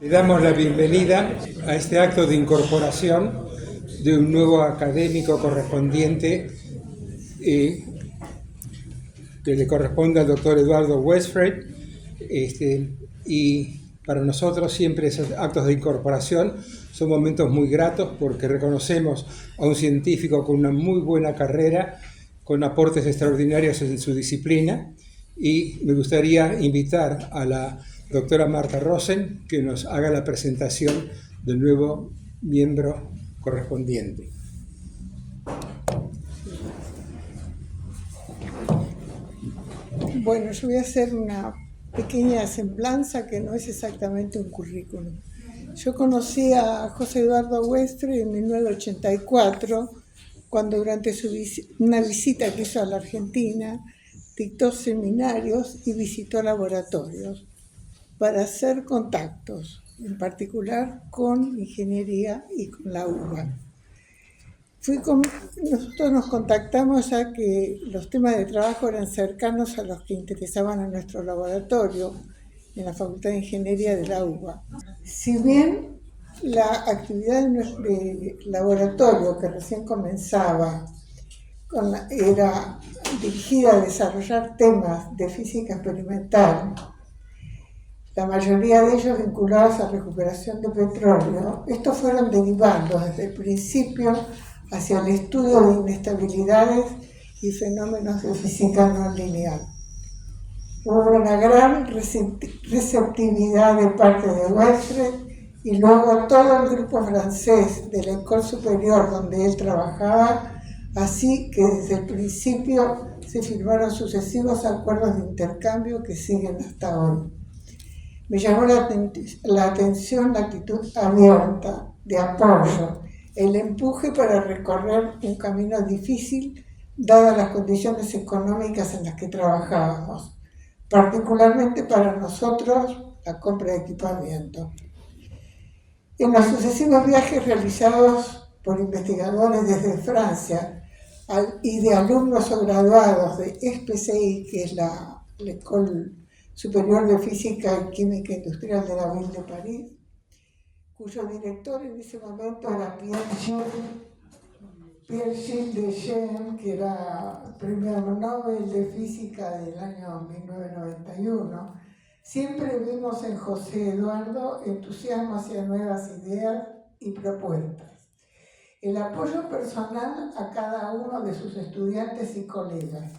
Le damos la bienvenida a este acto de incorporación de un nuevo académico correspondiente que le corresponde al doctor Eduardo Westfred. Y para nosotros siempre esos actos de incorporación son momentos muy gratos porque reconocemos a un científico con una muy buena carrera, con aportes extraordinarios en su disciplina, y me gustaría invitar a la doctora Marta Rosen que nos haga la presentación del nuevo miembro correspondiente. Bueno, yo voy a hacer una pequeña semblanza que no es exactamente un currículum. Yo conocí a José Eduardo Westfred en 1984, cuando durante una visita que hizo a la Argentina, dictó seminarios y visitó laboratorios para hacer contactos, en particular con ingeniería y con la UBA. Nosotros nos contactamos ya que los temas de trabajo eran cercanos a los que interesaban a nuestro laboratorio en la Facultad de Ingeniería de la UBA. Si bien la actividad de laboratorio que recién comenzaba era dirigida a desarrollar temas de física experimental, la mayoría de ellos vinculados a recuperación de petróleo, estos fueron derivando desde el principio hacia el estudio de inestabilidades y fenómenos de física no lineal. Hubo una gran receptividad de parte de Westfred y luego todo el grupo francés de la École Supérieure donde él trabajaba, así que desde el principio se firmaron sucesivos acuerdos de intercambio que siguen hasta hoy. Me llamó la atención la actitud abierta, de apoyo, el empuje para recorrer un camino difícil dadas las condiciones económicas en las que trabajábamos, particularmente para nosotros la compra de equipamiento. En los sucesivos viajes realizados por investigadores desde Francia y de alumnos o graduados de SPCI, que es la École Superior de Física y Química Industrial de la Ville de París, cuyo director en ese momento era Pierre-Gilles Deschênes, que era premio Nobel de Física del año 1991, siempre vimos en José Eduardo entusiasmo hacia nuevas ideas y propuestas, el apoyo personal a cada uno de sus estudiantes y colegas,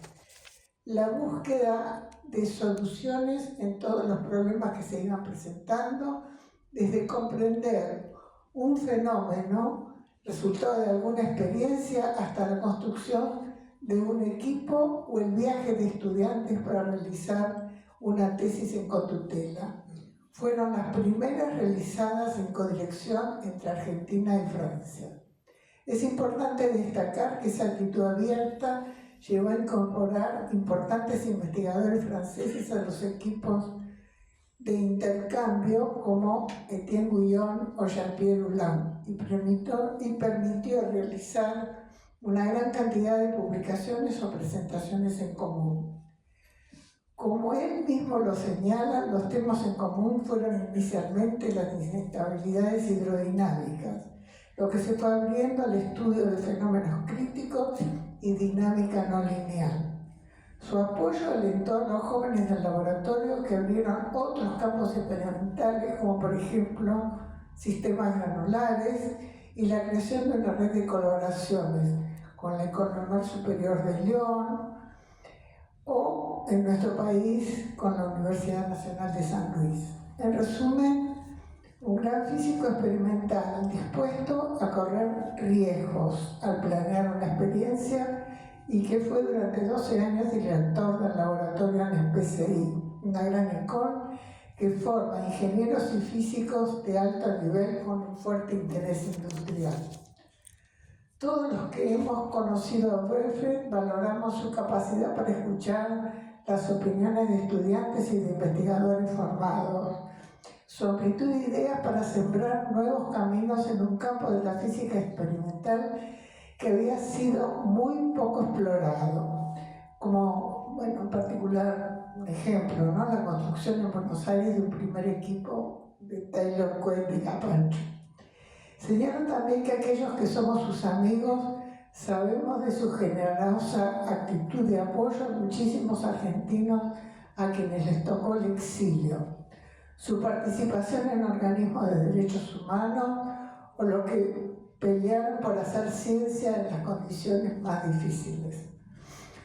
la búsqueda de soluciones en todos los problemas que se iban presentando, desde comprender un fenómeno, resultado de alguna experiencia, hasta la construcción de un equipo o el viaje de estudiantes para realizar una tesis en cotutela. Fueron las primeras realizadas en codirección entre Argentina y Francia. Es importante destacar que esa actitud abierta llevó a incorporar importantes investigadores franceses a los equipos de intercambio como Etienne Guillon o Jean-Pierre Houlin y permitió realizar una gran cantidad de publicaciones o presentaciones en común. Como él mismo lo señala, los temas en común fueron inicialmente las inestabilidades hidrodinámicas, lo que se fue abriendo al estudio de fenómenos críticos y dinámica no lineal. Su apoyo alentó a los jóvenes del laboratorio que abrieron otros campos experimentales, como por ejemplo sistemas granulares y la creación de una red de colaboraciones con la École Normale Supérieure de Lyon o en nuestro país con la Universidad Nacional de San Luis. En resumen, un gran físico experimental dispuesto a correr riesgos al planear una experiencia y que fue durante 12 años director del laboratorio en SPCI, una gran école que forma ingenieros y físicos de alto nivel con un fuerte interés industrial. Todos los que hemos conocido a Westfred valoramos su capacidad para escuchar las opiniones de estudiantes y de investigadores formados, su amplitud de ideas para sembrar nuevos caminos en un campo de la física experimental que había sido muy poco explorado, como, bueno, en particular, un ejemplo, ¿no? La construcción en Buenos Aires de un primer equipo de Taylor Quinn de Japón. Señala también que aquellos que somos sus amigos sabemos de su generosa actitud de apoyo a muchísimos argentinos a quienes les tocó el exilio, su participación en organismos de derechos humanos o lo que pelearon por hacer ciencia en las condiciones más difíciles.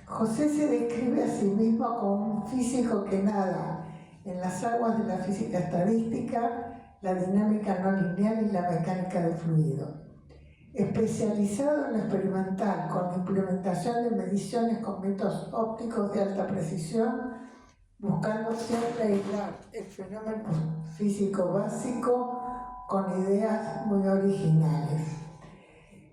José se describe a sí mismo como un físico que nada en las aguas de la física estadística, la dinámica no lineal y la mecánica de fluido. Especializado en lo experimental, con la implementación de mediciones con métodos ópticos de alta precisión, buscando siempre aislar el fenómeno físico básico con ideas muy originales.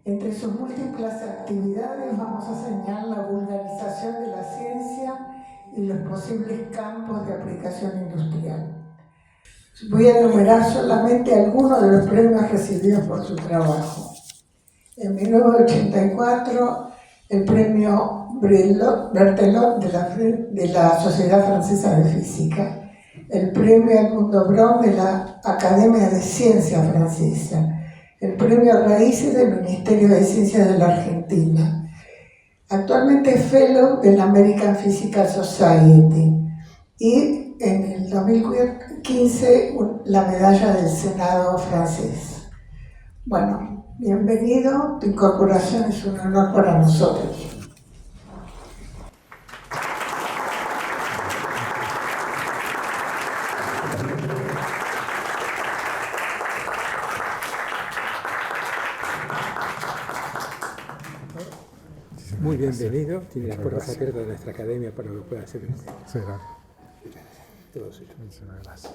Entre sus múltiples actividades vamos a señalar la vulgarización de la ciencia y los posibles campos de aplicación industrial. Voy a enumerar solamente algunos de los premios recibidos por su trabajo. En 1984, el premio Berthelot de la Sociedad Francesa de Física, el premio Edmundo Braun de la Academia de Ciencias Francesa, el premio Raíces del Ministerio de Ciencias de la Argentina. Actualmente es Fellow de la American Physical Society y en el 2015 la medalla del Senado francés. Bueno, bienvenido, tu incorporación es un honor para nosotros. Muy bienvenido, tiene las puertas abiertas de nuestra academia para lo que pueda hacer. Sí, claro. Todo suyo. Muchísimas gracias.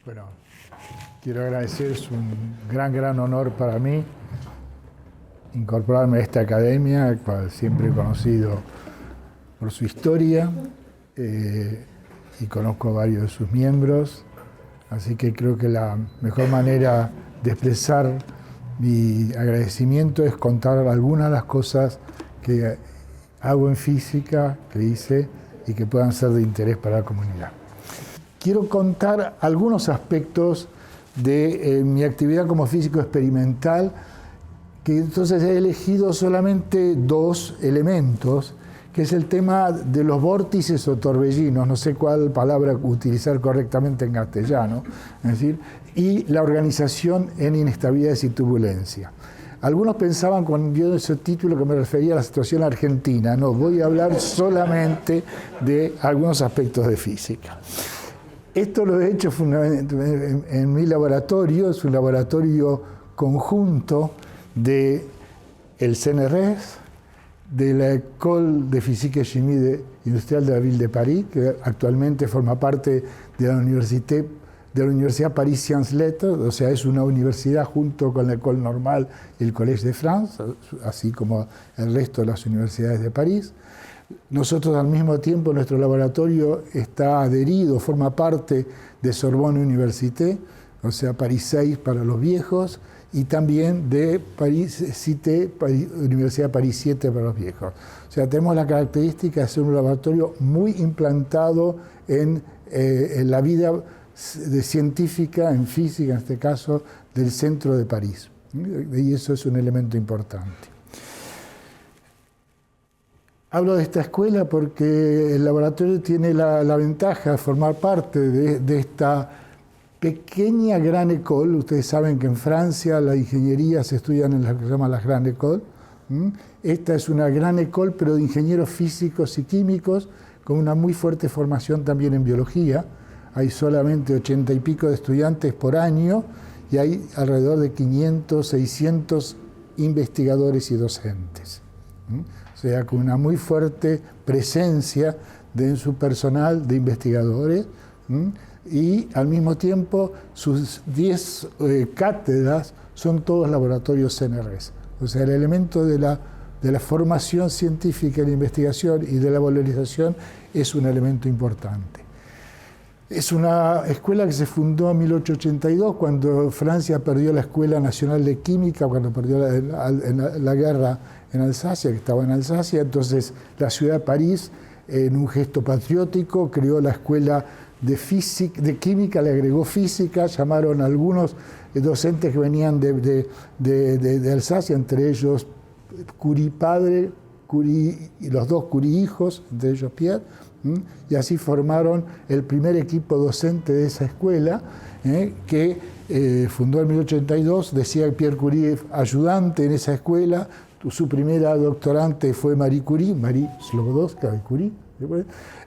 Bueno, quiero agradecer, es un gran honor para mí incorporarme a esta academia, la cual siempre he conocido por su historia y conozco a varios de sus miembros, así que creo que la mejor manera de expresar mi agradecimiento es contar algunas de las cosas que hago en física, que hice y que puedan ser de interés para la comunidad. Quiero contar algunos aspectos de mi actividad como físico experimental, que entonces he elegido solamente dos elementos, que es el tema de los vórtices o torbellinos, no sé cuál palabra utilizar correctamente en castellano, es decir, y la organización en inestabilidades y turbulencia. Algunos pensaban cuando dio ese título que me refería a la situación argentina. No, voy a hablar solamente de algunos aspectos de física. Esto lo he hecho fundamentalmente en mi laboratorio, es un laboratorio conjunto del CNRS, de la École de Physique et Chimie Industrielle de la Ville de Paris, que actualmente forma parte de la Universidad Paris Sciences Lettres, o sea, es una universidad junto con la École Normale y el Collège de France, así como el resto de las universidades de París. Nosotros al mismo tiempo, nuestro laboratorio está adherido, forma parte de Sorbonne Université, o sea, París 6 para los viejos, y también de París Cité, Universidad de París 7 para los viejos. O sea, tenemos la característica de ser un laboratorio muy implantado en la vida científica, en física en este caso, del centro de París. Y eso es un elemento importante. Hablo de esta escuela porque el laboratorio tiene la ventaja de formar parte de esta pequeña gran école. Ustedes saben que en Francia la ingeniería se estudia en lo que se llama la Grande École. Esta es una gran école, pero de ingenieros físicos y químicos, con una muy fuerte formación también en biología. Hay solamente 80 y pico de estudiantes por año y hay alrededor de 500, 600 investigadores y docentes. O sea, con una muy fuerte presencia en su personal de investigadores. Y al mismo tiempo sus 10 cátedras son todos laboratorios CNRS. O sea, el elemento de la formación científica, de la investigación y de la valorización es un elemento importante. Es una escuela que se fundó en 1882, cuando Francia perdió la Escuela Nacional de Química, cuando perdió la guerra en Alsacia, que estaba en Alsacia. Entonces la ciudad de París, en un gesto patriótico, creó la Escuela de Química, le agregó física, llamaron a algunos docentes que venían de Alsacia, entre ellos Curie padre, Curie, y los dos Curie hijos, entre ellos Pierre, y así formaron el primer equipo docente de esa escuela, que fundó en 1882, decía Pierre Curie, ayudante en esa escuela. Su primera doctorante fue Marie Curie, Marie Sklodowska-Curie.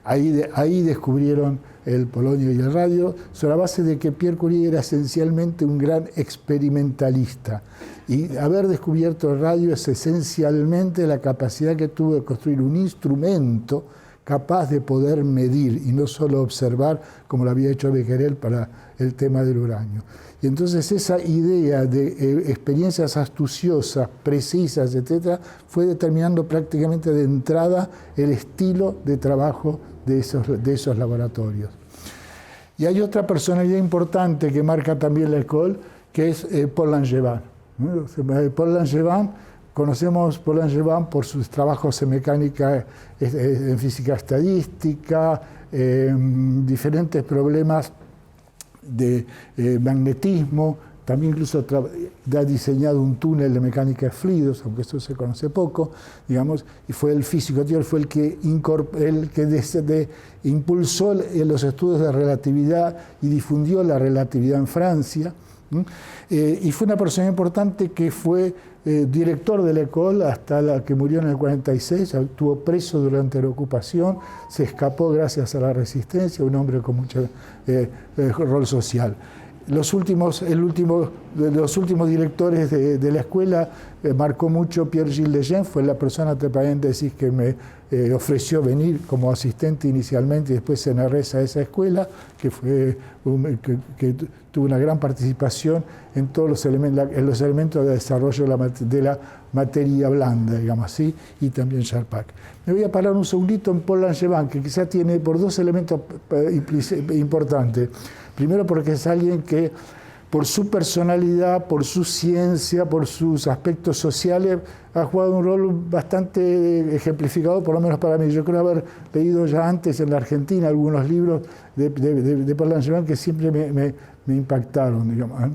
Ahí descubrieron el polonio y el radio, sobre la base de que Pierre Curie era esencialmente un gran experimentalista. Y haber descubierto el radio es esencialmente la capacidad que tuvo de construir un instrumento capaz de poder medir y no solo observar, como lo había hecho Becquerel para el tema del uranio. Y entonces esa idea de experiencias astuciosas, precisas, etcétera, fue determinando prácticamente de entrada el estilo de trabajo de esos laboratorios. Y hay otra personalidad importante que marca también la école, que es Paul Langevin. Paul Langevin, conocemos Paul Langevin por sus trabajos en mecánica, en física estadística, diferentes problemas de magnetismo, también incluso ha diseñado un túnel de mecánica de fluidos, aunque eso se conoce poco, digamos, y fue el físico teórico, fue el que impulsó los estudios de relatividad y difundió la relatividad en Francia, y fue una persona importante que fue director de la école hasta la que murió en el 46, estuvo preso durante la ocupación, se escapó gracias a la resistencia, un hombre con mucho rol social. Los últimos directores de la escuela marcó mucho Pierre-Gilles Lejeune, fue la persona, entre paréntesis, que me ofreció venir como asistente inicialmente y después se regresa a esa escuela, que tuvo una gran participación en todos los elementos de desarrollo de la materia blanda, digamos así, y también Charpak. Me voy a parar un segundito en Paul Langevin, que quizá tiene por dos elementos importantes. Primero porque es alguien que por su personalidad, por su ciencia, por sus aspectos sociales, ha jugado un rol bastante ejemplificado, por lo menos para mí. Yo creo haber leído ya antes en la Argentina algunos libros de Paul Langevin que siempre me impactaron, digamos.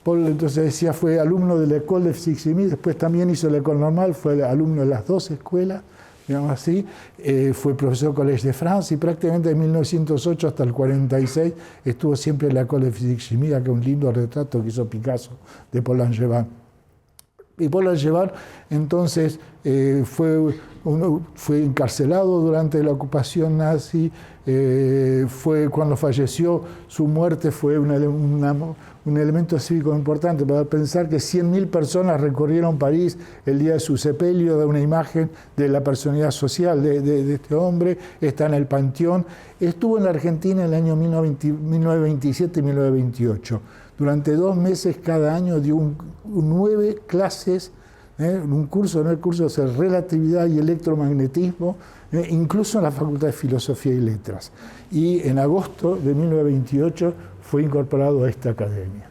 Paul, entonces decía, fue alumno de la École de Physique-Chimie, después también hizo la École Normale, fue alumno de las dos escuelas, digamos así, fue profesor del Collège de France y prácticamente de 1908 hasta el 46 estuvo siempre en la École de Physique-Chimie, que es un lindo retrato que hizo Picasso de Paul Langevin. Y Paul Langevin entonces fue encarcelado durante la ocupación nazi, fue cuando falleció, su muerte fue un elemento cívico importante para pensar que 100.000 personas recorrieron París el día de su sepelio, de una imagen de la personalidad social de este hombre, está en el Panteón. Estuvo en la Argentina en el año 1927 y 1928. Durante 2 meses cada año dio 9 clases, un curso, no el curso de relatividad y electromagnetismo, incluso en la Facultad de Filosofía y Letras. Y en agosto de 1928 fue incorporado a esta academia.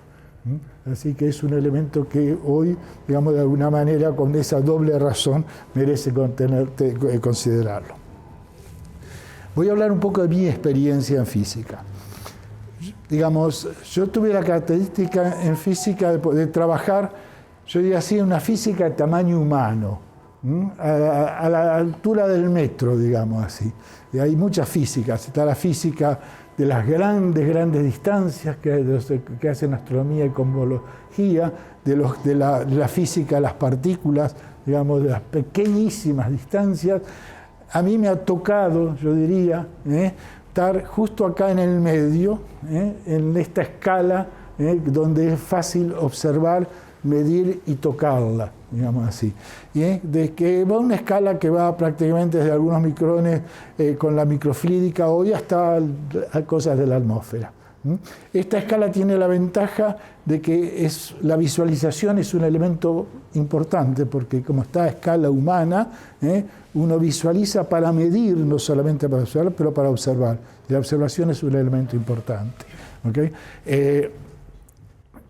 Así que es un elemento que hoy, digamos, de alguna manera, con esa doble razón, merece considerarlo. Voy a hablar un poco de mi experiencia en física. Digamos, yo tuve la característica en física de trabajar, yo diría así, en una física de tamaño humano, a la altura del metro, digamos así. Y hay muchas físicas, está la física de las grandes distancias que hacen astronomía y cosmología, de la física de las partículas, digamos, de las pequeñísimas distancias. A mí me ha tocado, yo diría, estar justo acá en el medio, en esta escala, donde es fácil observar, medir y tocarla, digamos así. De que va una escala que va prácticamente desde algunos micrones con la microfluídica hoy hasta a cosas de la atmósfera, Esta escala tiene la ventaja de que la visualización es un elemento importante, porque como está a escala humana, uno visualiza para medir, no solamente para observar, pero para observar. Y la observación es un elemento importante. ¿Okay?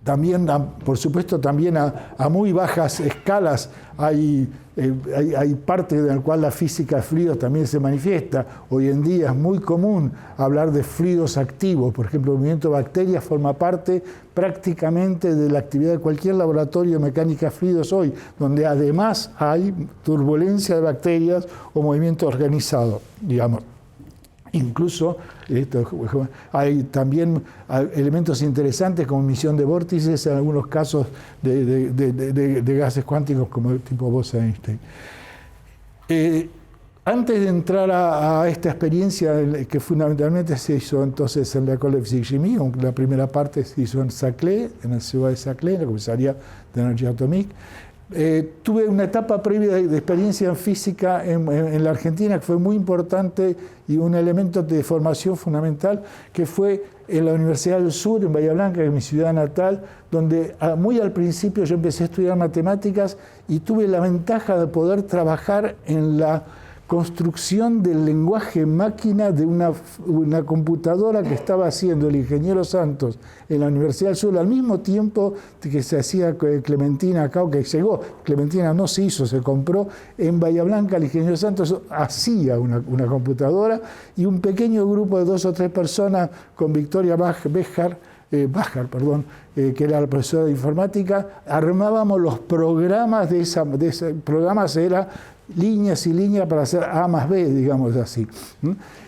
También, por supuesto, también a muy bajas escalas hay parte en la cual la física de fluidos también se manifiesta. Hoy en día es muy común hablar de fluidos activos. Por ejemplo, el movimiento de bacterias forma parte prácticamente de la actividad de cualquier laboratorio de mecánica de fluidos hoy, donde además hay turbulencia de bacterias o movimiento organizado, digamos. Incluso hay también elementos interesantes como emisión de vórtices en algunos casos de gases cuánticos como el tipo Bose-Einstein. Antes de entrar a esta experiencia, que fundamentalmente se hizo entonces en la École de Physique Chimie, la primera parte se hizo en Saclay, en la ciudad de Saclay, en la Comisaría de Energía Atómica. Tuve una etapa previa de experiencia en física en la Argentina que fue muy importante y un elemento de formación fundamental, que fue en la Universidad del Sur, en Bahía Blanca, que es mi ciudad natal, donde muy al principio yo empecé a estudiar matemáticas y tuve la ventaja de poder trabajar en la construcción del lenguaje máquina de una computadora que estaba haciendo el ingeniero Santos en la Universidad del Sur, al mismo tiempo que se hacía Clementina acá, o que llegó. Clementina no se hizo, se compró. En Bahía Blanca el ingeniero Santos hacía una computadora, y un pequeño grupo de 2 o 3 personas con Victoria Bajar, que era la profesora de informática, armábamos los programas de ese programas era líneas y líneas para hacer A más B, digamos así.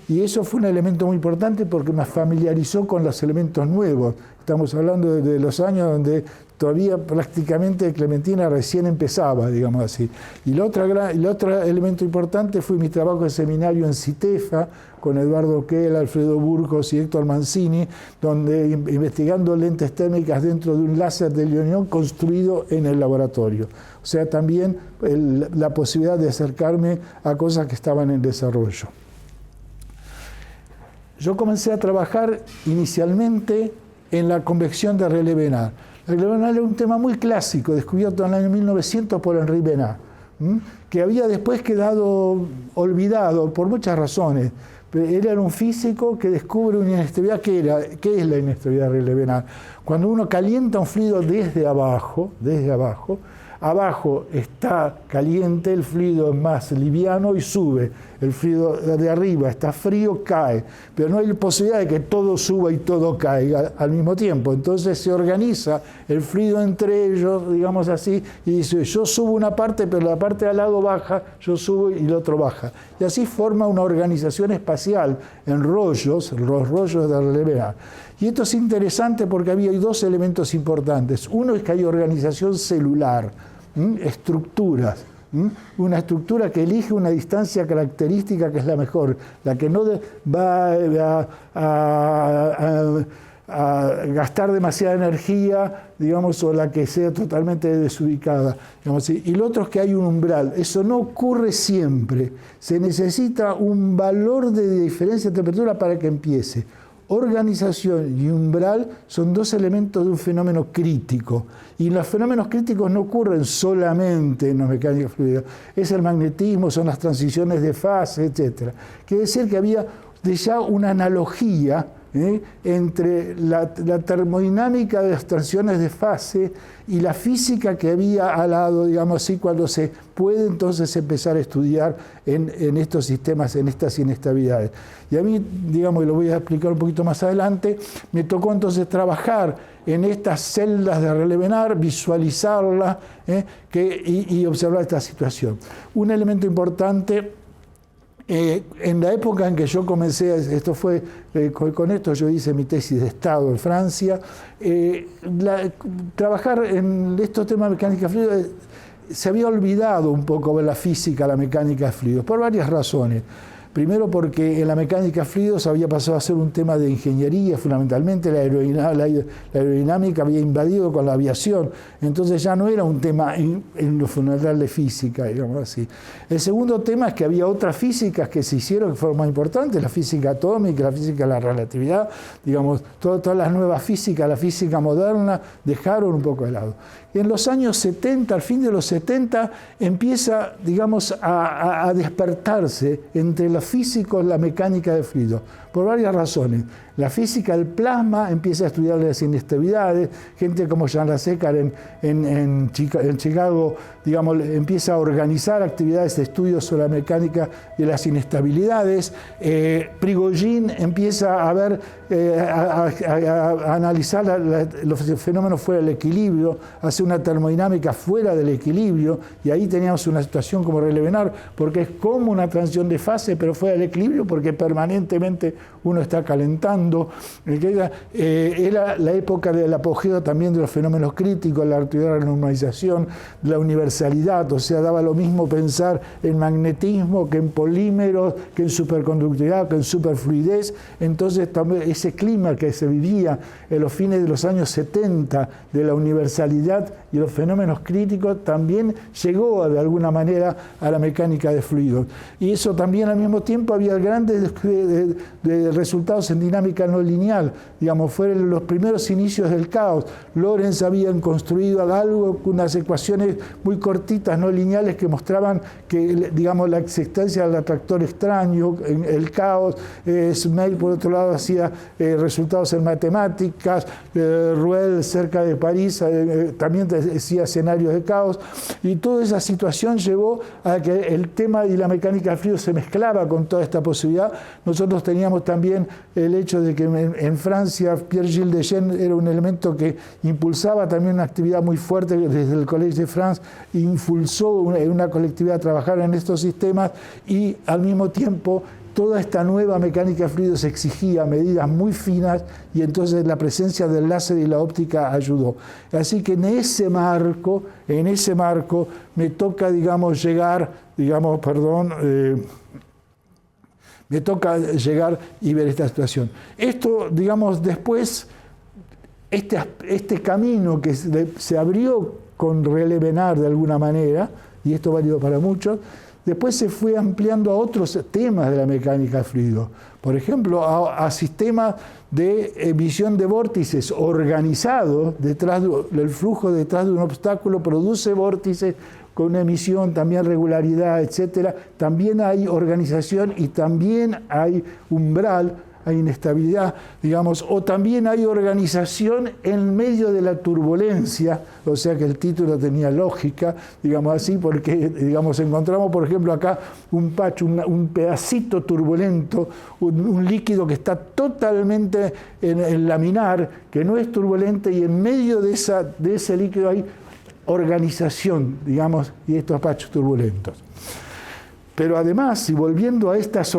Y eso fue un elemento muy importante porque me familiarizó con los elementos nuevos. Estamos hablando de los años donde todavía prácticamente Clementina recién empezaba, digamos así. Y el otro elemento importante fue mi trabajo de seminario en CITEFA, con Eduardo Kell, Alfredo Burgos y Héctor Mancini, donde investigando lentes térmicas dentro de un láser de Lyon construido en el laboratorio. O sea, también la posibilidad de acercarme a cosas que estaban en desarrollo. Yo comencé a trabajar inicialmente en la convección de Rayleigh Bénard. Rayleigh Bénard era un tema muy clásico, descubierto en el año 1900 por Henri Bénard, que había después quedado olvidado por muchas razones. Él era un físico que descubre una inestabilidad. ¿Qué es la inestabilidad de Rayleigh Bénard? Cuando uno calienta un fluido desde abajo, abajo está caliente, el fluido es más liviano y sube. El fluido de arriba está frío, cae. Pero no hay posibilidad de que todo suba y todo caiga al mismo tiempo. Entonces se organiza el fluido entre ellos, digamos así, y dice, yo subo una parte, pero la parte de al lado baja, yo subo y el otro baja. Y así forma una organización espacial en rollos, los rollos de Rayleigh Bénard. Y esto es interesante porque hay 2 elementos importantes. Uno es que hay organización celular, estructuras. Una estructura que elige una distancia característica que es la mejor, la que no va a gastar demasiada energía, digamos, o la que sea totalmente desubicada, digamos. Y lo otro es que hay un umbral. Eso no ocurre siempre. Se necesita un valor de diferencia de temperatura para que empiece. Organización y umbral son 2 elementos de un fenómeno crítico. Y los fenómenos críticos no ocurren solamente en la mecánica fluida. Es el magnetismo, son las transiciones de fase, etc. Quiere decir que había ya una analogía entre la termodinámica de las transiciones de fase y la física que había al lado, digamos así, cuando se puede entonces empezar a estudiar en estos sistemas, en estas inestabilidades. Y a mí, digamos, y lo voy a explicar un poquito más adelante, me tocó entonces trabajar en estas celdas de Rayleigh Bénard, visualizarlas y observar esta situación. Un elemento importante. En la época en que yo comencé, esto fue, con esto yo hice mi tesis de Estado en Francia, trabajar en estos temas de mecánica de fluidos, se había olvidado un poco de la física, la mecánica de fluidos, por varias razones. Primero porque en la mecánica de fluidos había pasado a ser un tema de ingeniería, fundamentalmente la aerodinámica había invadido con la aviación, entonces ya no era un tema en lo fundamental de física, digamos así. El segundo tema es que había otras físicas que se hicieron que fueron más importantes, la física atómica, la física de la relatividad, digamos, todas las nuevas físicas, la física moderna, dejaron un poco de lado. Y en los años 70, al fin de los 70, empieza, digamos, a despertarse entre los físicos la mecánica de fluidos, por varias razones. La física del plasma empieza a estudiar las inestabilidades, gente como Jean Lassecar en Chicago, digamos, empieza a organizar actividades de estudio sobre la mecánica de las inestabilidades. Prigogine empieza a ver, a analizar los fenómenos fuera del equilibrio, hace una termodinámica fuera del equilibrio, y ahí teníamos una situación como Relevenar, porque es como una transición de fase, pero fuera del equilibrio, porque permanentemente uno está calentando. Era la época del apogeo también de los fenómenos críticos, la teoría de la normalización, la universalidad, o sea, daba lo mismo pensar en magnetismo que en polímeros, que en superconductividad, que en superfluidez. Entonces también ese clima que se vivía en los fines de los años 70 de la universalidad y los fenómenos críticos también llegó de alguna manera a la mecánica de fluidos. Y eso también al mismo tiempo había grandes resultados en dinámica no lineal, digamos, fueron los primeros inicios del caos. Lorentz habían construido algo con unas ecuaciones muy cortitas, no lineales, que mostraban que, digamos, la existencia del atractor extraño, el caos. Smail, por otro lado, hacía resultados en matemáticas. Rouel, cerca de París, también hacía escenarios de caos. Y toda esa situación llevó a que el tema y la mecánica del fluido se mezclaba con toda esta posibilidad. Nosotros teníamos también el hecho de que en Francia Pierre-Gilles Degennes era un elemento que impulsaba también una actividad muy fuerte desde el Collège de France, impulsó una colectividad a trabajar en estos sistemas, y al mismo tiempo toda esta nueva mecánica de fluidos exigía medidas muy finas, y entonces la presencia del láser y la óptica ayudó. Así que en ese marco me toca, digamos, me toca llegar y ver esta situación. Esto, digamos, después, este camino que se abrió con Relevenar de alguna manera, y esto válido para muchos, después se fue ampliando a otros temas de la mecánica de fluidos. Por ejemplo, a sistemas de emisión de vórtices organizados, el flujo detrás de un obstáculo produce vórtices con una emisión, también regularidad, etcétera. También hay organización y también hay umbral, hay inestabilidad, digamos, o también hay organización en medio de la turbulencia, o sea que el título tenía lógica, digamos así, porque, digamos, encontramos, por ejemplo, acá un patch, un pedacito turbulento, un líquido que está totalmente en laminar, que no es turbulente, y en medio de ese líquido hay organización, digamos, y estos patches turbulentos. Pero además, y volviendo a estas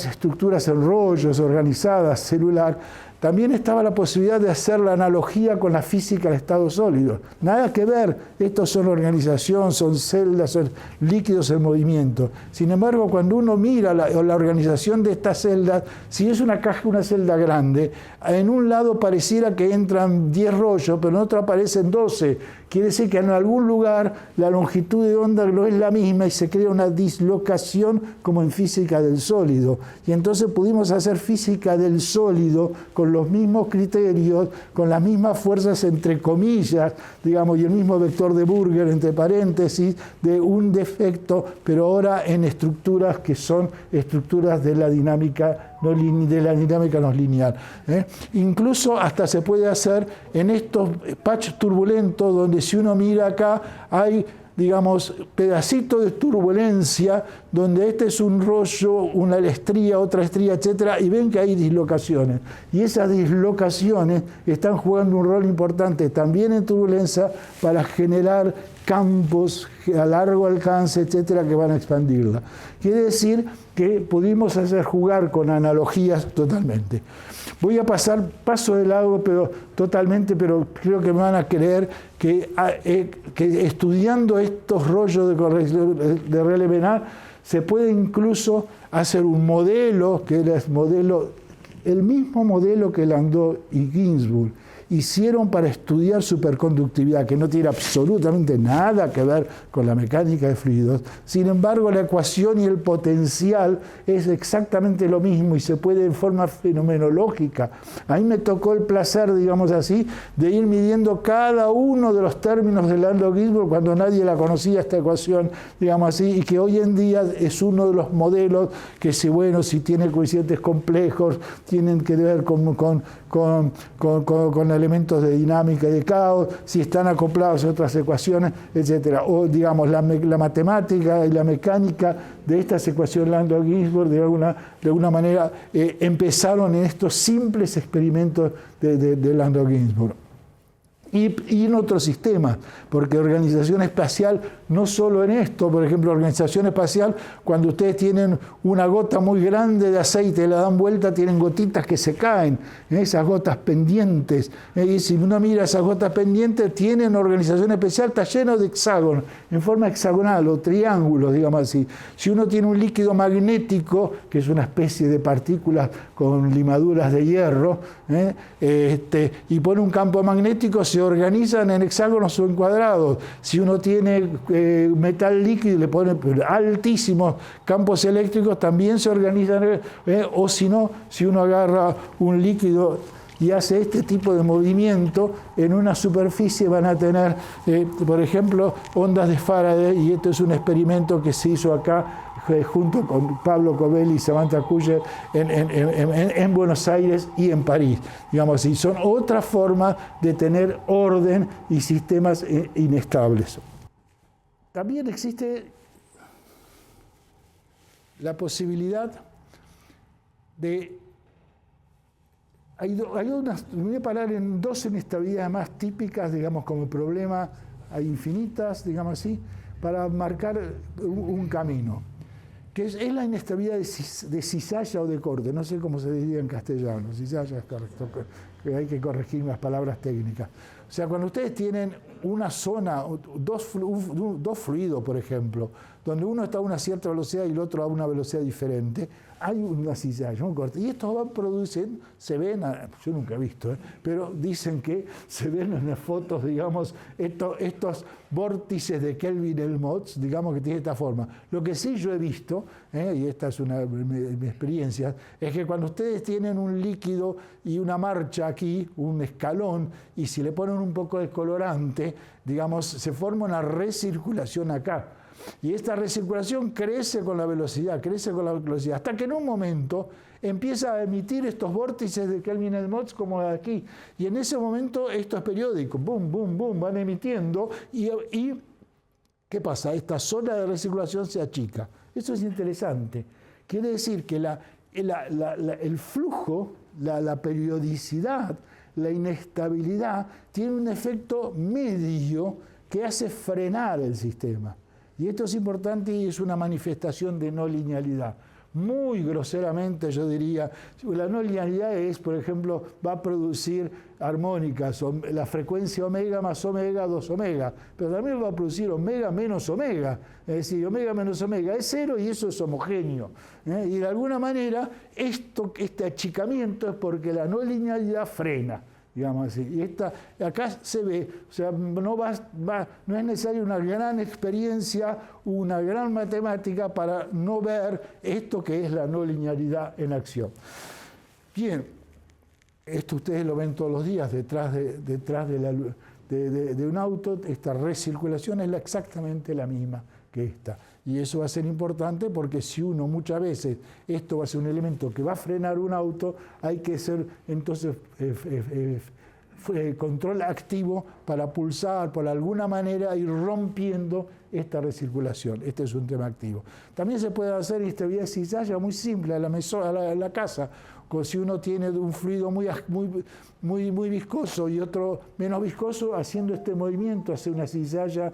estructuras en rollos, organizadas, celular, también estaba la posibilidad de hacer la analogía con la física del estado sólido. Nada que ver, estos son organización, son celdas, son líquidos en movimiento. Sin embargo, cuando uno mira la organización de estas celdas, si es una caja, una celda grande, en un lado pareciera que entran 10 rollos, pero en otro aparecen 12. Quiere decir que en algún lugar la longitud de onda no es la misma y se crea una dislocación como en física del sólido. Y entonces pudimos hacer física del sólido con los mismos criterios, con las mismas fuerzas entre comillas, digamos, y el mismo vector de Burger entre paréntesis, de un defecto, pero ahora en estructuras que son estructuras de la dinámica no lineal. Incluso hasta se puede hacer en estos patches turbulentos, donde si uno mira acá hay, digamos, pedacitos de turbulencia, donde este es un rollo, una estría, otra estría, etcétera, y ven que hay dislocaciones. Y esas dislocaciones están jugando un rol importante también en turbulencia para generar campos a largo alcance, etcétera, que van a expandirla. Quiere decir que pudimos hacer jugar con analogías totalmente. Voy a paso de lado totalmente, pero creo que me van a creer que estudiando estos rollos de Relevenar Se puede incluso hacer un modelo, que era el mismo modelo que Landau y Ginzburg hicieron para estudiar superconductividad, que no tiene absolutamente nada que ver con la mecánica de fluidos. Sin embargo, la ecuación y el potencial es exactamente lo mismo y se puede en forma fenomenológica. A mí me tocó el placer, digamos así, de ir midiendo cada uno de los términos de Landau-Ginzburg cuando nadie la conocía, esta ecuación, digamos así, y que hoy en día es uno de los modelos que si tiene coeficientes complejos, tienen que ver con elementos de dinámica y de caos, si están acoplados a otras ecuaciones, etc. O, digamos, la matemática y la mecánica de estas ecuaciones Landau-Ginzburg, de alguna manera, empezaron en estos simples experimentos de Landau-Ginzburg. Y en otros sistemas, porque organización espacial, no solo en esto, por ejemplo, organización espacial, cuando ustedes tienen una gota muy grande de aceite y la dan vuelta, tienen gotitas que se caen, esas gotas pendientes. Y si uno mira esas gotas pendientes, tienen organización especial, está lleno de hexágonos, en forma hexagonal o triángulos, digamos así. Si uno tiene un líquido magnético, que es una especie de partículas con limaduras de hierro, y pone un campo magnético, se organizan en hexágonos o en cuadrados. Si uno tiene metal líquido y le pone altísimos campos eléctricos, también se organizan, o si no, si uno agarra un líquido y hace este tipo de movimiento, en una superficie van a tener, por ejemplo, ondas de Faraday, y esto es un experimento que se hizo acá junto con Pablo Covelli y Samantha Kuller en Buenos Aires y en París. Digamos así, son otra forma de tener orden y sistemas inestables. También existe la posibilidad de... voy a parar en dos inestabilidades más típicas, digamos, como problema, hay infinitas, digamos así, para marcar un camino, que es la inestabilidad de cizalla o de corte, no sé cómo se diría en castellano, cizalla es correcto, que hay que corregir las palabras técnicas. O sea, cuando ustedes tienen una zona, dos fluidos, por ejemplo, donde uno está a una cierta velocidad y el otro a una velocidad diferente, hay una cizalla, un corte. Y estos van produciendo, se ven, yo nunca he visto, pero dicen que se ven en las fotos, digamos, estos vórtices de Kelvin-Helmholtz, digamos que tiene esta forma. Lo que sí yo he visto, y esta es una de mis experiencias, es que cuando ustedes tienen un líquido y una marcha aquí, un escalón, y si le ponen un poco de colorante, digamos, se forma una recirculación acá. Y esta recirculación crece con la velocidad, hasta que en un momento empieza a emitir estos vórtices de Kelvin-Helmholtz como de aquí. Y en ese momento esto es periódico, boom, boom, boom, van emitiendo y ¿qué pasa? Esta zona de recirculación se achica. Eso es interesante. Quiere decir que el flujo, la periodicidad, la inestabilidad, tiene un efecto medio que hace frenar el sistema. Y esto es importante y es una manifestación de no linealidad. Muy groseramente yo diría, la no linealidad es, por ejemplo, va a producir armónicas, la frecuencia omega más omega, 2 omega, pero también va a producir omega menos omega, es decir, omega menos omega es 0 y eso es homogéneo. Y de alguna manera este achicamiento es porque la no linealidad frena. Digamos así. Y acá se ve, o sea, no es necesaria una gran experiencia, una gran matemática para no ver esto que es la no linealidad en acción. Bien, esto ustedes lo ven todos los días detrás de un auto, esta recirculación es exactamente la misma que esta. Y eso va a ser importante porque si uno muchas veces, esto va a ser un elemento que va a frenar un auto, hay que ser entonces control activo para pulsar, por alguna manera ir rompiendo esta recirculación. Este es un tema activo. También se puede hacer inestabilidad de cizalla muy simple a la casa. Como si uno tiene un fluido muy viscoso y otro menos viscoso, haciendo este movimiento hacia una cizalla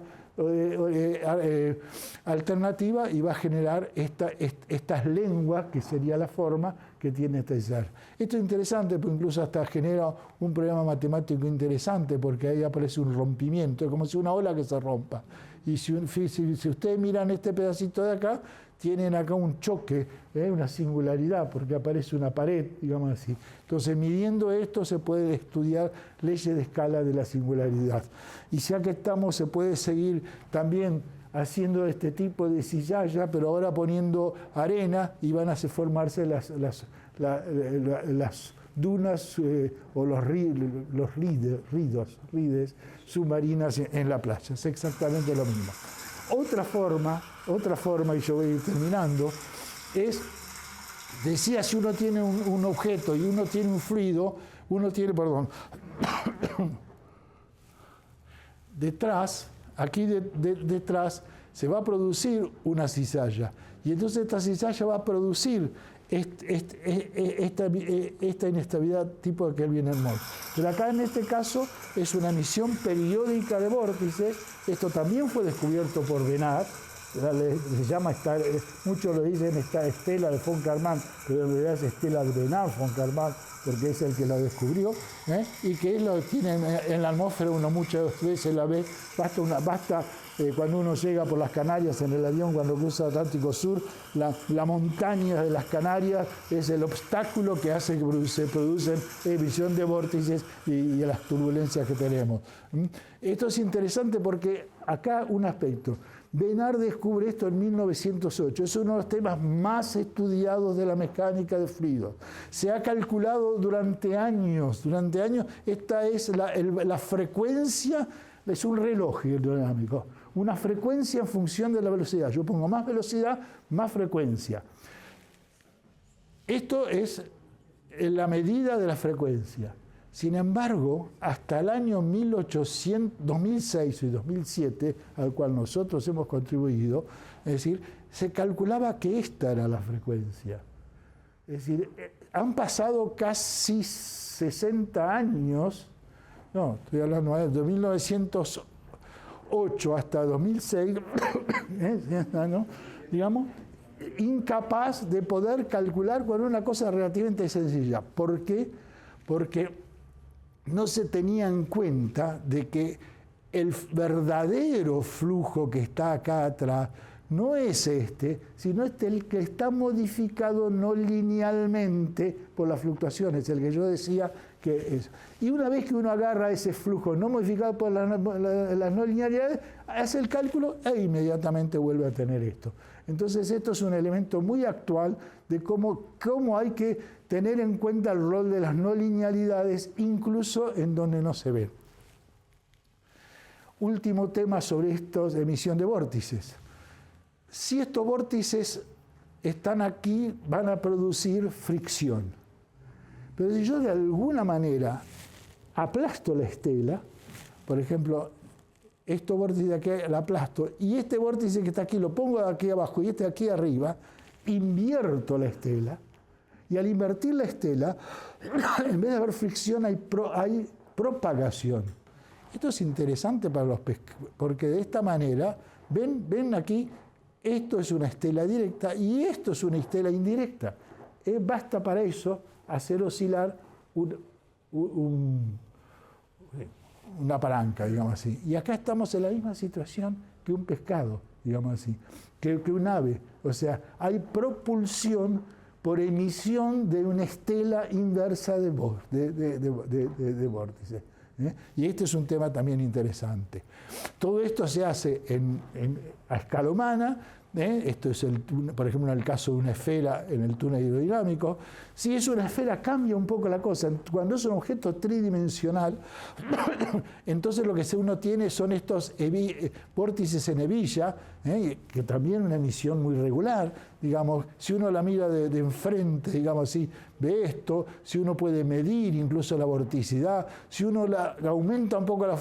alternativa y va a generar estas lenguas, que sería la forma que tiene este cizalla. Esto es interesante porque incluso hasta genera un problema matemático interesante porque ahí aparece un rompimiento, es como si una ola que se rompa. Y si ustedes miran este pedacito de acá, tienen acá un choque, una singularidad, porque aparece una pared, digamos así. Entonces, midiendo esto se puede estudiar leyes de escala de la singularidad. Y ya que estamos, se puede seguir también haciendo este tipo de cizalla, pero ahora poniendo arena y van a formarse las dunas o los rides submarinas en la playa. Es exactamente lo mismo. Otra forma, y yo voy a ir terminando, es, decía, si uno tiene un objeto y uno tiene un fluido, detrás, aquí detrás, se va a producir una cizalla. Y entonces esta cizalla va a producir esta inestabilidad tipo de Kelvin-Helmholtz. Pero acá en este caso es una emisión periódica de vórtices. Esto también fue descubierto por Benard. Se llama, muchos lo dicen esta estela de von Karman, pero en realidad es estela de Benard von Karman, porque es el que la descubrió, y que lo tiene en la atmósfera, uno muchas veces la ve, basta cuando uno llega por las Canarias en el avión, cuando cruza Atlántico Sur, la montaña de las Canarias es el obstáculo que hace que se producen emisión de vórtices y las turbulencias que tenemos. Esto es interesante porque acá un aspecto. Benard descubre esto en 1908. Es uno de los temas más estudiados de la mecánica de fluidos. Se ha calculado durante años. Esta es la frecuencia, es un reloj hidrodinámico. Una frecuencia en función de la velocidad. Yo pongo más velocidad, más frecuencia. Esto es la medida de la frecuencia. Sin embargo, hasta el año 2006 y 2007, al cual nosotros hemos contribuido, es decir, se calculaba que esta era la frecuencia. Es decir, han pasado casi 60 años, no, estoy hablando de 1908 hasta 2006, ¿no? Digamos, incapaz de poder calcular con una cosa relativamente sencilla. ¿Por qué? Porque no se tenía en cuenta de que el verdadero flujo que está acá atrás no es sino el que está modificado no linealmente por las fluctuaciones, el que yo decía que es. Y una vez que uno agarra ese flujo no modificado por las no linealidades, hace el cálculo e inmediatamente vuelve a tener esto. Entonces esto es un elemento muy actual de cómo hay que tener en cuenta el rol de las no linealidades, incluso en donde no se ven. Último tema sobre esto, emisión de vórtices. Si estos vórtices están aquí, van a producir fricción. Pero si yo de alguna manera aplasto la estela, por ejemplo, estos vórtices de aquí la aplasto, y este vórtice que está aquí lo pongo de aquí abajo y este de aquí arriba, invierto la estela, y al invertir la estela, en vez de haber fricción, hay propagación. Esto es interesante para los pescadores, porque de esta manera, ven aquí, esto es una estela directa y esto es una estela indirecta. Basta para eso hacer oscilar una palanca, digamos así. Y acá estamos en la misma situación que un pescado, digamos así, que un ave. O sea, hay propulsión por emisión de una estela inversa de vórtices. Y este es un tema también interesante. Todo esto se hace a escala humana. Esto es, por ejemplo, en el caso de una esfera en el túnel hidrodinámico. Si es una esfera, cambia un poco la cosa. Cuando es un objeto tridimensional, entonces lo que uno tiene son estos vórtices en hebilla, que también una emisión muy regular. Digamos, si uno la mira de enfrente, digamos así, ve esto. Si uno puede medir incluso la vorticidad, si uno la aumenta un poco al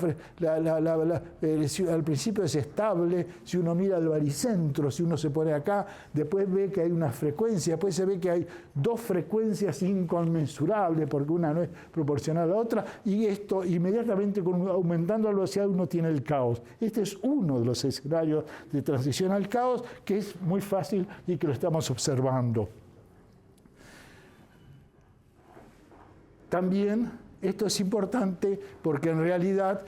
principio es estable, si uno mira el baricentro, si uno se pone acá, después ve que hay una frecuencia, después se ve que hay dos frecuencias inconmensurables, porque una no es proporcional a la otra, y esto inmediatamente aumentando la velocidad uno tiene el caos. Este es uno de los escenarios de transición al caos, que es muy fácil y que lo estamos observando. También esto es importante porque en realidad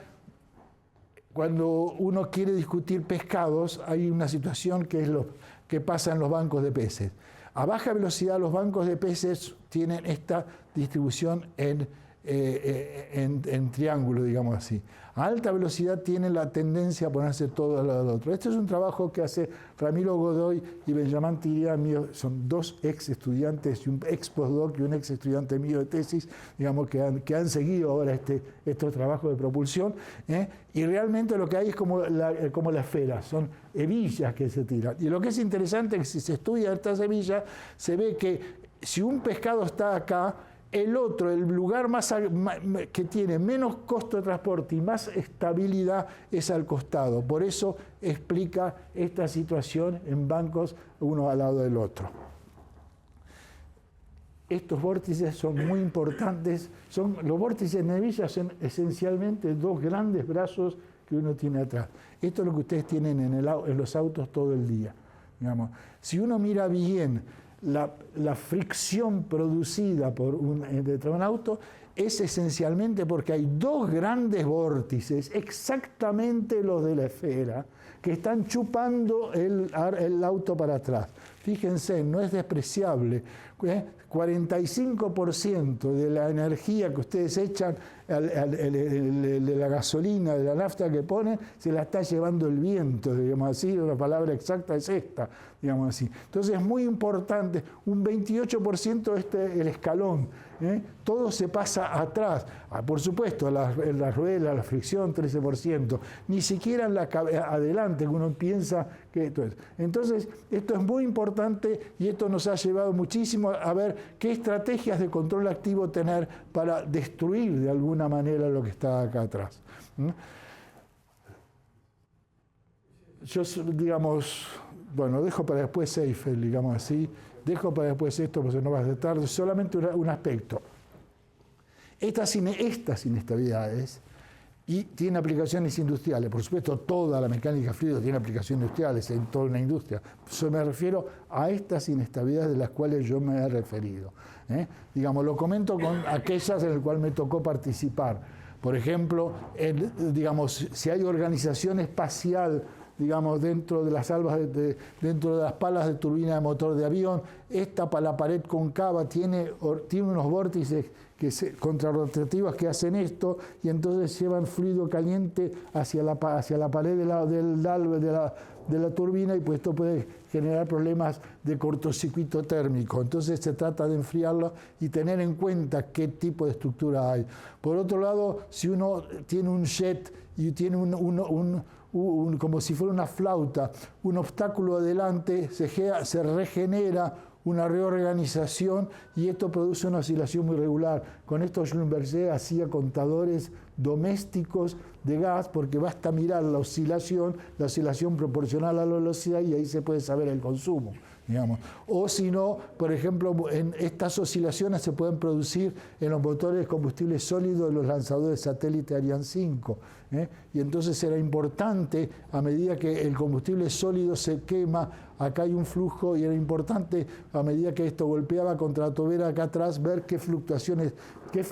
cuando uno quiere discutir pescados hay una situación que es que pasa en los bancos de peces. A baja velocidad los bancos de peces tienen esta distribución en triángulo, digamos así. A alta velocidad tienen la tendencia a ponerse todo al lado del otro. Este es un trabajo que hace Ramiro Godoy y Benjamín Thiriet mío, son dos ex estudiantes, y un ex postdoc y un ex estudiante mío de tesis, digamos, que han seguido ahora estos trabajos de propulsión, y realmente lo que hay es como la esfera, son hebillas que se tiran. Y lo que es interesante es que si se estudia estas hebillas, se ve que si un pescado está acá, el otro, el lugar que tiene menos costo de transporte y más estabilidad es al costado. Por eso explica esta situación en bancos uno al lado del otro. Estos vórtices son muy importantes. Los vórtices de hebilla son esencialmente dos grandes brazos que uno tiene atrás. Esto es lo que ustedes tienen en los autos todo el día. Digamos. Si uno mira bien la fricción producida dentro de un auto, es esencialmente porque hay dos grandes vórtices, exactamente los de la esfera, que están chupando el auto para atrás. Fíjense, no es despreciable. 45% de la energía que ustedes echan de la gasolina, de la nafta que ponen, se la está llevando el viento, digamos así, la palabra exacta es esta, digamos así. Entonces es muy importante, un 28% el escalón, todo se pasa atrás. Por supuesto, la rueda, la fricción, 13%, ni siquiera en adelante, que uno piensa que esto es. Entonces, esto es muy importante y esto nos ha llevado muchísimo a ver qué estrategias de control activo tener para destruir de alguna manera lo que está acá atrás. Yo, digamos, bueno, dejo para después Seifel, digamos así, dejo para después esto porque no va a ser tarde, solamente un aspecto. Estas inestabilidades y tienen aplicaciones industriales. Por supuesto, toda la mecánica fluida tiene aplicaciones industriales en toda una industria. Yo me refiero a estas inestabilidades de las cuales yo me he referido. Digamos, lo comento con aquellas en las cuales me tocó participar. Por ejemplo, digamos, si hay organización espacial, digamos, dentro de las dentro de las palas de turbina de motor de avión, la pared cóncava tiene unos vórtices contrarrotativas que hacen esto, y entonces llevan fluido caliente hacia la pared de la turbina, y pues esto puede generar problemas de cortocircuito térmico. Entonces se trata de enfriarlo y tener en cuenta qué tipo de estructura hay. Por otro lado, si uno tiene un jet y tiene como si fuera una flauta, un obstáculo adelante, se regenera una reorganización y esto produce una oscilación muy regular. Con esto Schlumberger hacía contadores domésticos de gas porque basta mirar la oscilación proporcional a la velocidad y ahí se puede saber el consumo, digamos. O si no, por ejemplo, en estas oscilaciones se pueden producir en los motores de combustible sólido de los lanzadores satélite Ariane 5. Y entonces era importante, a medida que el combustible sólido se quema, acá hay un flujo, y era importante, a medida que esto golpeaba contra la tobera acá atrás, ver qué fluctuaciones, qué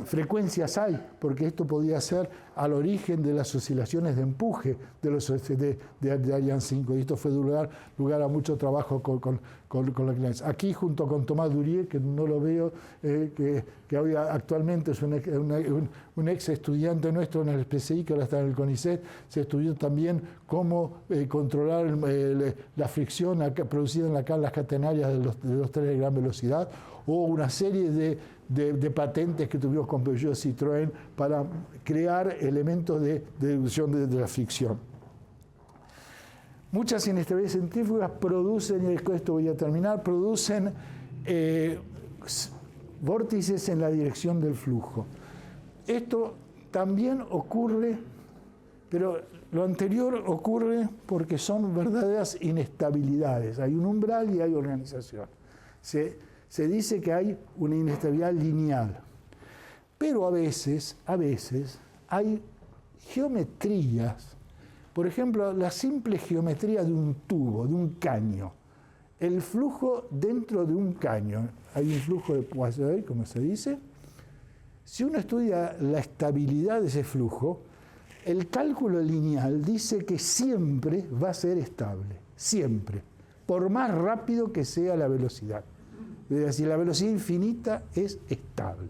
frecuencias hay, porque esto podía ser al origen de las oscilaciones de empuje de Ariane 5, y esto fue lugar a mucho trabajo con la clase. Aquí, junto con Tomás Durier, que no lo veo, que hoy actualmente es un ex estudiante nuestro en el PCI, que ahora está en el CONICET, se estudió también cómo controlar la fricción producida en las catenarias de los trenes de gran velocidad, o una serie de patentes que tuvimos con Peugeot Citroën para crear elementos de reducción de la fricción. Muchas inestabilidades centrífugas producen, y con esto voy a terminar, producen vórtices en la dirección del flujo. Esto también ocurre, pero lo anterior ocurre porque son verdaderas inestabilidades. Hay un umbral y hay organización. Se dice que hay una inestabilidad lineal, pero a veces hay geometrías. Por ejemplo, la simple geometría de un tubo, de un caño. El flujo dentro de un caño, hay un flujo de Poisson, como se dice. Si uno estudia la estabilidad de ese flujo, el cálculo lineal dice que siempre va a ser estable, siempre, por más rápido que sea la velocidad. Es decir, la velocidad infinita es estable.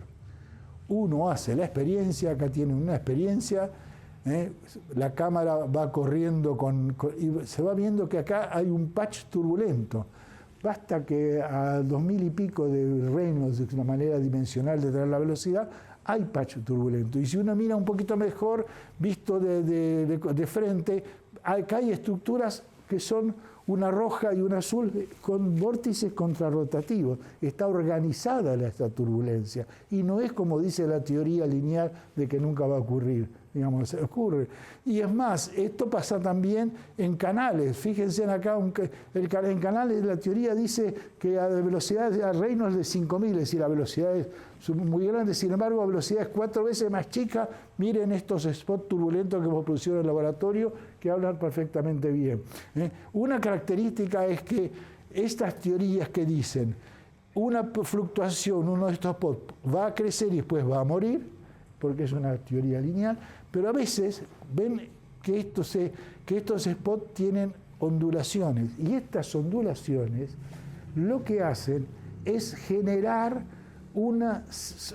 Uno hace la experiencia, acá tienen una experiencia, la cámara va corriendo y se va viendo que acá hay un patch turbulento. Basta que a 2000 y pico de Reynolds, de una manera dimensional de traer la velocidad, hay patch turbulento. Y si uno mira un poquito mejor, visto de frente, acá hay estructuras que son una roja y una azul con vórtices contrarrotativos. Está organizada esta turbulencia y no es como dice la teoría lineal de que nunca va a ocurrir, digamos, ocurre. Y es más, esto pasa también en canales. Fíjense acá, en canales la teoría dice que a velocidades a Reynolds de 5000, es decir, a velocidades muy grandes, sin embargo, a velocidades 4 veces más chicas, miren estos spots turbulentos que hemos producido en el laboratorio que hablan perfectamente bien. Una característica es que estas teorías que dicen una fluctuación, uno de estos spots va a crecer y después va a morir, porque es una teoría lineal, pero a veces ven que estos spots tienen ondulaciones, y estas ondulaciones lo que hacen es generar un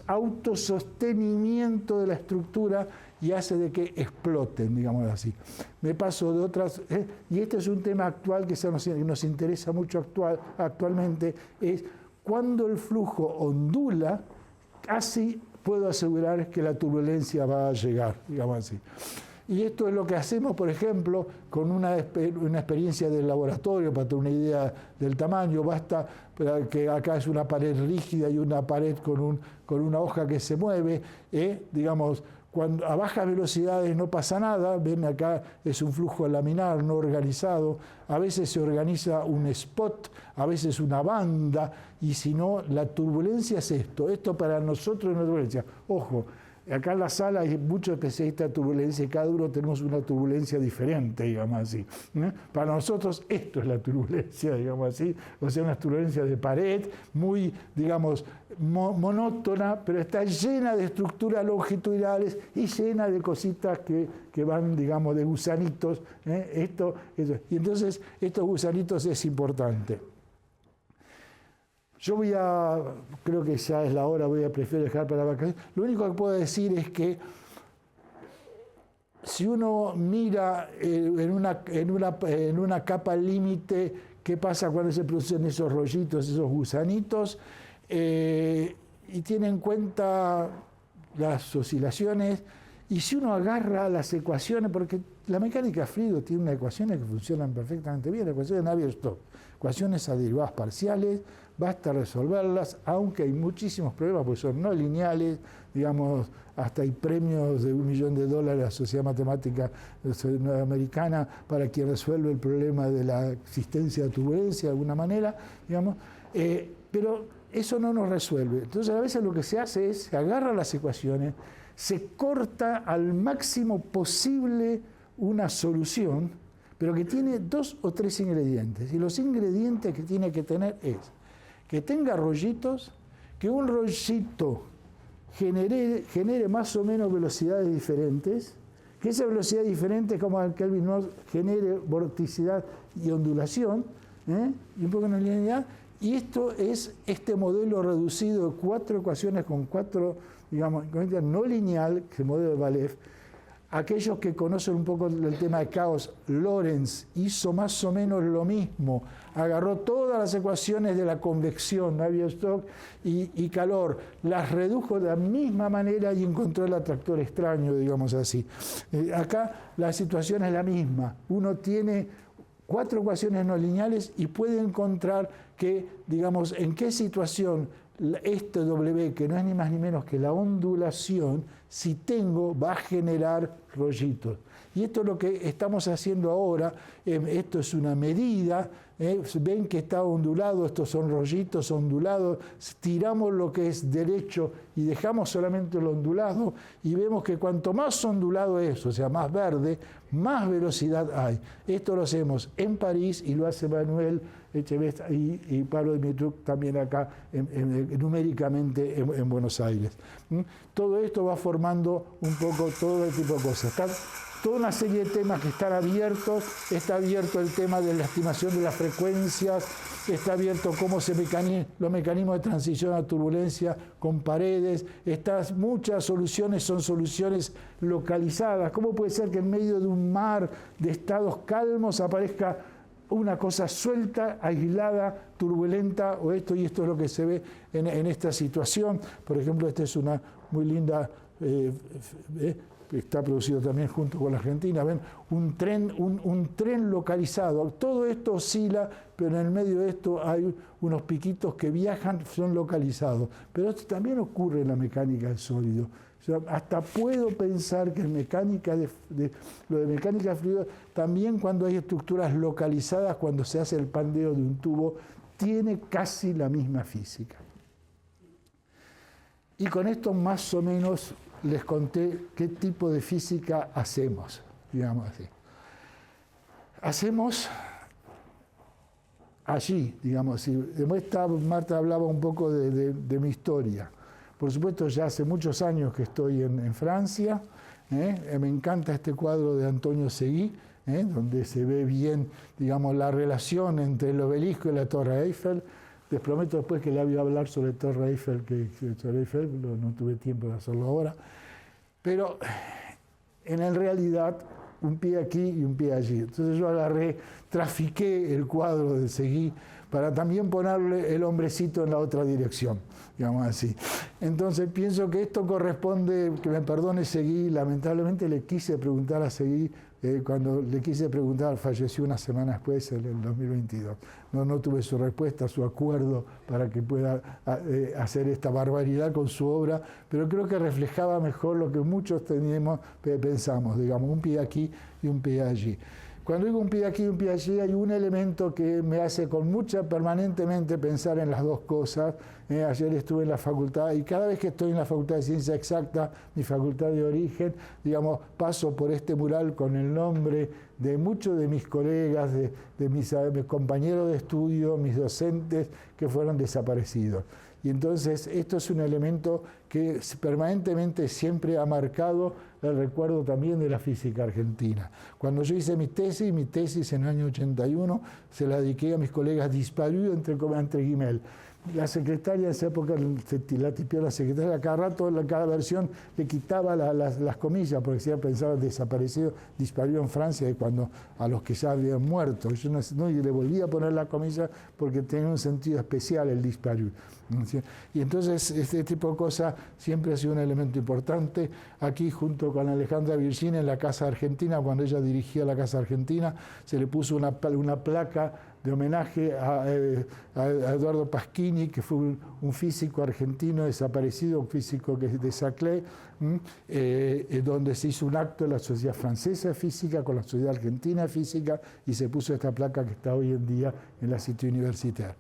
autosostenimiento de la estructura y hace de que exploten, digamos así. Me paso de otras, y este es un tema actual que nos interesa mucho actualmente, es cuando el flujo ondula, casi puedo asegurar que la turbulencia va a llegar, digamos así. Y esto es lo que hacemos, por ejemplo, con una experiencia del laboratorio, para tener una idea del tamaño. Basta que acá es una pared rígida y una pared con una hoja que se mueve, digamos, cuando a bajas velocidades no pasa nada. Ven acá es un flujo laminar no organizado, a veces se organiza un spot, a veces una banda, y si no, la turbulencia es esto para nosotros es una turbulencia. Ojo, acá en la sala hay muchos especialistas de turbulencia y cada uno tenemos una turbulencia diferente, digamos así. Para nosotros esto es la turbulencia, digamos así, o sea, una turbulencia de pared muy, digamos, monótona, pero está llena de estructuras longitudinales y llena de cositas que van, digamos, de gusanitos. Eso. Y entonces estos gusanitos es importante. Yo creo que ya es la hora, prefiero dejar para la vacación. Lo único que puedo decir es que si uno mira en una capa límite qué pasa cuando se producen esos rollitos, esos gusanitos, y tiene en cuenta las oscilaciones, y si uno agarra las ecuaciones, porque la mecánica fluido tiene unas ecuaciones que funcionan perfectamente bien, la ecuación de Navier-Stokes, ecuaciones a derivadas parciales, basta resolverlas, aunque hay muchísimos problemas, porque son no lineales, digamos, hasta hay premios de $1 millón a la Sociedad Matemática Americana para quien resuelve el problema de la existencia de turbulencia de alguna manera, digamos, pero eso no nos resuelve. Entonces a veces lo que se hace es, se agarra las ecuaciones, se corta al máximo posible una solución, pero que tiene 2 o 3 ingredientes. Y los ingredientes que tiene que tener es que tenga rollitos, que un rollito genere más o menos velocidades diferentes, que esa velocidad diferente, como el Kelvin Nord, genere vorticidad y ondulación, y un poco de linealidad. Y esto es este modelo reducido de 4 ecuaciones con 4, digamos, no lineal, que es el modelo de Vallev. Aquellos que conocen un poco el tema de caos, Lorentz hizo más o menos lo mismo. Agarró todas las ecuaciones de la convección, Navier-Stokes y calor, las redujo de la misma manera y encontró el atractor extraño, digamos así. Acá la situación es la misma. Uno tiene 4 ecuaciones no lineales y puede encontrar que, digamos, en qué situación este W, que no es ni más ni menos que la ondulación, si tengo, va a generar rollitos. Y esto es lo que estamos haciendo ahora. Esto es una medida. Ven que está ondulado, estos son rollitos ondulados. Tiramos lo que es derecho y dejamos solamente lo ondulado y vemos que cuanto más ondulado es, o sea, más verde, más velocidad hay. Esto lo hacemos en París y lo hace Manuel Echevest y Pablo Dimitruk también acá numéricamente en Buenos Aires. Todo esto va formando un poco todo el tipo de cosas. toda una serie de temas que están abiertos. Está abierto el tema de la estimación de las frecuencias, está abierto cómo los mecanismos de transición a turbulencia con paredes, muchas soluciones son soluciones localizadas. ¿Cómo puede ser que en medio de un mar de estados calmos aparezca una cosa suelta, aislada, turbulenta, o esto, y esto es lo que se ve en esta situación? Por ejemplo, esta es una muy linda, está producido también junto con la Argentina, ven, un tren localizado. Todo esto oscila, pero en el medio de esto hay unos piquitos que viajan, son localizados. Pero esto también ocurre en la mecánica del sólido. O sea, hasta puedo pensar que en mecánica lo de mecánica de fluidos, también cuando hay estructuras localizadas, cuando se hace el pandeo de un tubo, tiene casi la misma física. Y con esto más o menos les conté qué tipo de física hacemos, digamos así. Hacemos allí, digamos así. Marta hablaba un poco de mi historia. Por supuesto, ya hace muchos años que estoy en Francia. Me encanta este cuadro de Antonio Seguí, donde se ve bien, digamos, la relación entre el obelisco y la Torre Eiffel. Les prometo después que le voy a hablar sobre Torre Eiffel, no tuve tiempo de hacerlo ahora. Pero en realidad, un pie aquí y un pie allí. Entonces yo trafiqué el cuadro de Seguí para también ponerle el hombrecito en la otra dirección, digamos así. Entonces pienso que esto corresponde, que me perdone Seguí, lamentablemente le quise preguntar a Seguí, cuando le quise preguntar, falleció una semana después, en el 2022. No tuve su respuesta, su acuerdo para que pueda hacer esta barbaridad con su obra, pero creo que reflejaba mejor lo que muchos pensamos, digamos, un pie aquí y un pie allí. Cuando digo un pie aquí y un pie allí, hay un elemento que me hace permanentemente pensar en las dos cosas. Ayer estuve en la facultad y cada vez que estoy en la Facultad de Ciencia Exacta, mi facultad de origen, digamos, paso por este mural con el nombre de muchos de mis colegas, de mis compañeros de estudio, mis docentes que fueron desaparecidos. Y entonces esto es un elemento que permanentemente siempre ha marcado el recuerdo también de la física argentina. Cuando yo hice mi tesis en el año 81, se la dediqué a mis colegas disparus entre guimel. La secretaria en esa época, la tipió la secretaria, cada rato, cada versión le quitaba las comillas, porque se pensaba desaparecido, disparó en Francia, y cuando a los que ya habían muerto. Yo no le volví a poner la comilla porque tenía un sentido especial el disparó. Y entonces este tipo de cosas siempre ha sido un elemento importante. Aquí, junto con Alejandra Virginia, en la Casa Argentina, cuando ella dirigía la Casa Argentina, se le puso una placa de homenaje a Eduardo Pasquini, que fue un físico argentino desaparecido, un físico de Saclay, donde se hizo un acto de la Sociedad Francesa de Física con la Sociedad Argentina de Física, y se puso esta placa que está hoy en día en la Cité Universitaire.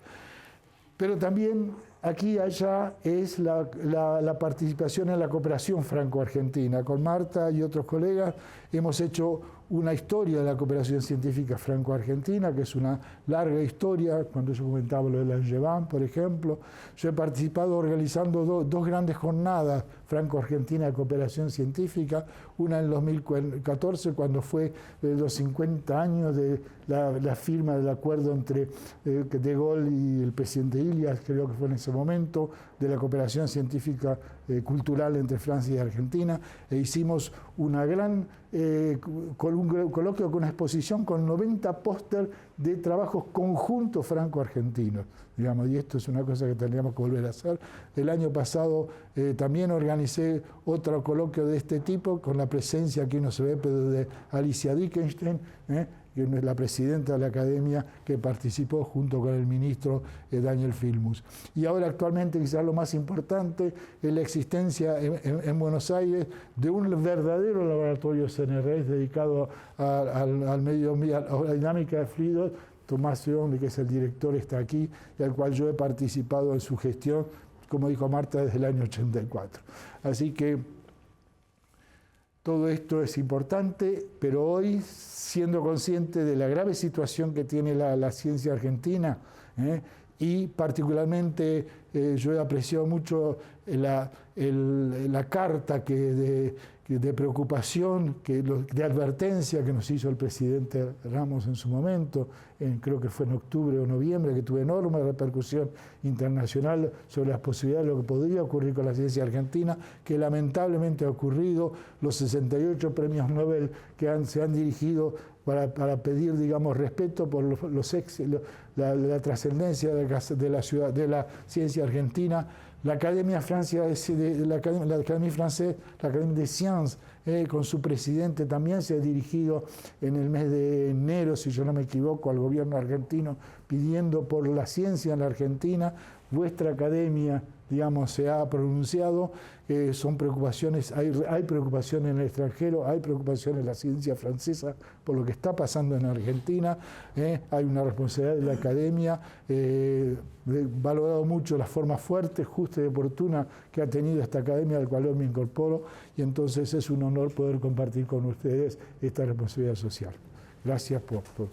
Pero también aquí y allá es la participación en la cooperación franco-argentina. Con Marta y otros colegas hemos hecho una historia de la cooperación científica franco-argentina, que es una larga historia. Cuando yo comentaba lo de Langevin, por ejemplo, yo he participado organizando dos grandes jornadas franco-argentinas de cooperación científica, una en 2014, cuando fue los 50 años de la firma del acuerdo entre De Gaulle y el presidente Ilias, creo que fue en ese momento, de la cooperación científica cultural entre Francia y Argentina, e hicimos una gran coloquio con una exposición con 90 póster de trabajos conjuntos franco-argentinos, digamos, y esto es una cosa que tendríamos que volver a hacer. El año pasado también organicé otro coloquio de este tipo, con la presencia, aquí no se ve, pero de Alicia Dickenstein, que es la presidenta de la academia, que participó junto con el ministro Daniel Filmus. Y ahora actualmente, quizás lo más importante, es la existencia en Buenos Aires de un verdadero laboratorio CNRS dedicado al medio ambiente, a la dinámica de fluidos. Tomás Young, que es el director, está aquí, y al cual yo he participado en su gestión, como dijo Marta, desde el año 84. Así que todo esto es importante, pero hoy, siendo consciente de la grave situación que tiene la ciencia argentina, y particularmente yo he apreciado mucho la carta de preocupación, de advertencia que nos hizo el presidente Ramos en su momento, creo que fue en octubre o noviembre, que tuvo enorme repercusión internacional sobre las posibilidades de lo que podría ocurrir con la ciencia argentina, que lamentablemente ha ocurrido. Los 68 premios Nobel que se han dirigido para pedir, digamos, respeto por la trascendencia de la ciencia argentina. La Académie Française, la Académie des Sciences, con su presidente también se ha dirigido en el mes de enero, si yo no me equivoco, al gobierno argentino pidiendo por la ciencia en la Argentina. Vuestra academia, digamos, se ha pronunciado, son preocupaciones, hay preocupación en el extranjero, hay preocupación en la ciencia francesa por lo que está pasando en Argentina, hay una responsabilidad de la academia, valorado mucho las formas fuertes, justas y oportunas que ha tenido esta academia, al cual yo me incorporo, y entonces es un honor poder compartir con ustedes esta responsabilidad social. Gracias por todo.